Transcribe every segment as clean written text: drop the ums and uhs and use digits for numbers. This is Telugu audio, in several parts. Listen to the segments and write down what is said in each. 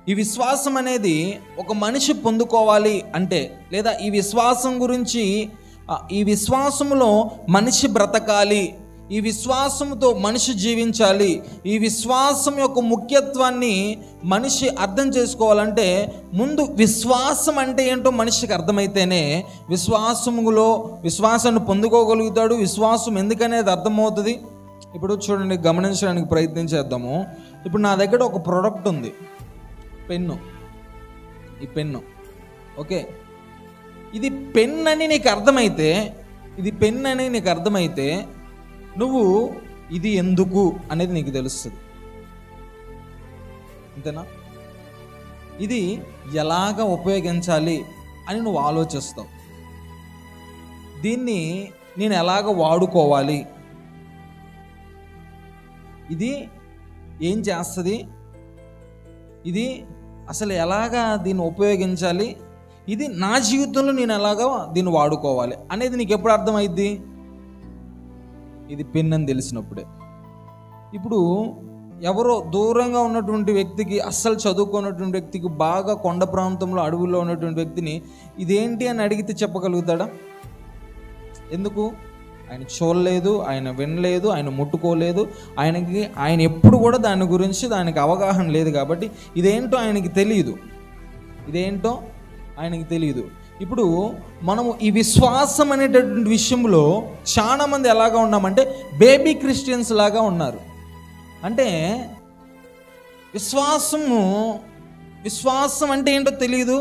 ఈ విశ్వాసం అనేది ఒక మనిషి పొందుకోవాలి అంటే, లేదా ఈ విశ్వాసం గురించి, ఈ విశ్వాసంలో మనిషి బ్రతకాలి, ఈ విశ్వాసంతో మనిషి జీవించాలి, ఈ విశ్వాసం యొక్క ముఖ్యత్వాన్ని మనిషి అర్థం చేసుకోవాలంటే ముందు విశ్వాసం అంటే ఏంటో మనిషికి అర్థమైతేనే విశ్వాసాన్ని పొందుకోగలుగుతాడు. విశ్వాసం ఎందుకనేది అర్థమవుతుంది. ఇప్పుడు చూడండి, గమనించడానికి ప్రయత్నం చేద్దాము. ఇప్పుడు నా దగ్గర ఒక ప్రోడక్ట్ ఉంది, పెన్ను. ఈ పెన్ను ఓకే, ఇది పెన్ అని నీకు అర్థమైతే నువ్వు ఇది ఎందుకు అనేది నీకు తెలుస్తుంది, అంతేనా? ఇది ఎలాగ ఉపయోగించాలి అని నువ్వు ఆలోచిస్తావు. దీన్ని నేను ఎలాగ వాడుకోవాలి, ఇది ఏం చేస్తుంది, ఇది అసలు ఎలాగా దీన్ని ఉపయోగించాలి, ఇది నా జీవితంలో నేను ఎలాగా దీన్ని వాడుకోవాలి అనేది నీకు ఎప్పుడు అర్థమైద్ది? ఇది పెన్ అని తెలిసినప్పుడే. ఇప్పుడు ఎవరో దూరంగా ఉన్నటువంటి వ్యక్తికి, అస్సలు చదువుకున్నటువంటి వ్యక్తికి, బాగా కొండ ప్రాంతంలో అడవుల్లో ఉన్నటువంటి వ్యక్తిని ఇదేంటి అని అడిగితే చెప్పగలుగుతాడా? ఎందుకు? ఆయన చూడలేదు, ఆయన వినలేదు, ఆయన ముట్టుకోలేదు, ఆయన ఎప్పుడు కూడా దాని గురించి దానికి అవగాహన లేదు. కాబట్టి ఇదేంటో ఆయనకి తెలియదు. ఇప్పుడు మనము ఈ విశ్వాసం అనేటటువంటి విషయంలో చాలామంది ఎలాగా ఉన్నామంటే బేబీ క్రిస్టియన్స్ లాగా ఉన్నారు. అంటే విశ్వాసం అంటే ఏంటో తెలియదు,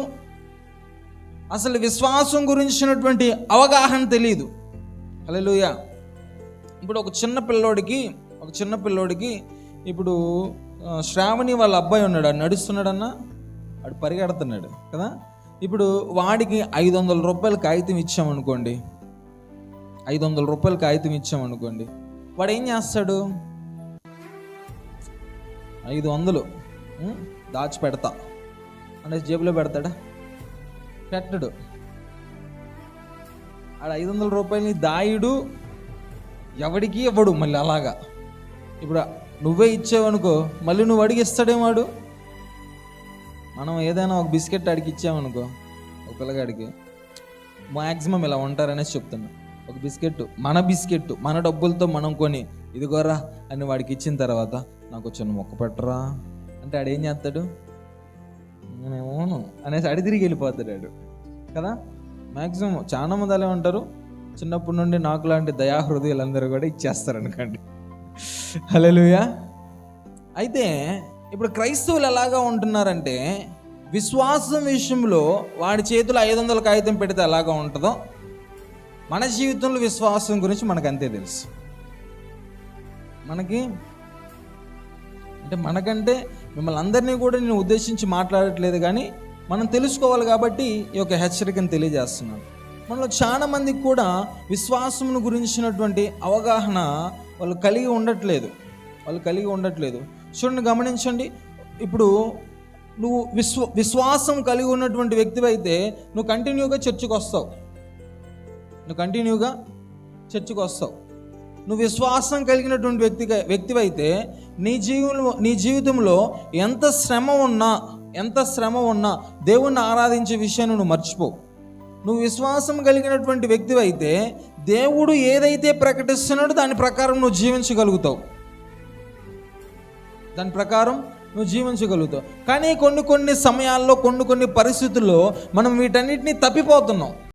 అసలు విశ్వాసం గురించినటువంటి అవగాహన తెలియదు. హల్లెలూయా. ఇప్పుడు ఒక చిన్న పిల్లోడికి ఇప్పుడు శ్రావణి వాళ్ళ అబ్బాయి ఉన్నాడు, ఆడు నడుస్తున్నాడన్నా, వాడు పరిగెడుతున్నాడు కదా. ఇప్పుడు వాడికి 500 రూపాయల కాగితం ఇచ్చామనుకోండి, 500 రూపాయల కాగితం ఇచ్చామనుకోండి, వాడు ఏం చేస్తాడు? 500 దాచిపెడతా అంటే జేబులో పెడతాడా? పెట్టడు. ఆడ 500 రూపాయలని దాయుడు, ఎవడికి ఇవ్వడు. మళ్ళీ అలాగా ఇప్పుడు నువ్వే ఇచ్చావనుకో, మళ్ళీ నువ్వు అడిగిస్తాడేమాడు. మనం ఏదైనా ఒక బిస్కెట్ అడిగి ఇచ్చామనుకో, ఒక పిల్లగాడికి మ్యాక్సిమం ఇలా ఉంటారనేసి చెప్తున్నా. ఒక బిస్కెట్ మన డబ్బులతో మనం కొని ఇదిగోరా అని వాడికి ఇచ్చిన తర్వాత, నాకు చిన్న మొక్క పెట్టరా అంటే ఆడు ఏం చేస్తాడు? నేనేమోను అనేసి అడి తిరిగి వెళ్ళిపోతాడు కదా. మ్యాక్సిమం చాలా మంది అలా ఉంటారు. చిన్నప్పటి నుండి నాకు లాంటి దయాహృదయులందరూ కూడా ఇచ్చేస్తారు అనుకోండి. హల్లెలూయా. అయితే ఇప్పుడు క్రైస్తవులు ఎలాగా ఉంటున్నారంటే, విశ్వాసం విషయంలో వాడి చేతిలో 500 కాగితం పెడితే ఎలాగా ఉంటుందో, మన జీవితంలో విశ్వాసం గురించి మనకు అంతే తెలుసు. మనకంటే మిమ్మల్ని అందరినీ కూడా నేను ఉద్దేశించి మాట్లాడట్లేదు, కానీ మనం తెలుసుకోవాలి కాబట్టి ఈ యొక్క హెచ్చరికను తెలియజేస్తున్నాను. మనలో చాలా మందికి కూడా విశ్వాసమును గురించినటువంటి అవగాహన వాళ్ళు కలిగి ఉండట్లేదు. చూడండి, గమనించండి. ఇప్పుడు నువ్వు విశ్వాసం కలిగి ఉన్నటువంటి వ్యక్తివి అయితే నువ్వు కంటిన్యూగా చర్చికి వస్తావు. నువ్వు విశ్వాసం కలిగినటువంటి వ్యక్తివి అయితే నీ జీవితంలో ఎంత శ్రమ ఉన్నా దేవుణ్ణి ఆరాధించే విషయాన్ని నువ్వు మర్చిపోవు. నువ్వు విశ్వాసం కలిగినటువంటి వ్యక్తివి అయితే దేవుడు ఏదైతే ప్రకటిస్తున్నాడో దాని ప్రకారం నువ్వు జీవించగలుగుతావు. కానీ కొన్ని సమయాల్లో, కొన్ని పరిస్థితుల్లో మనం వీటన్నిటిని తప్పిపోతున్నాం.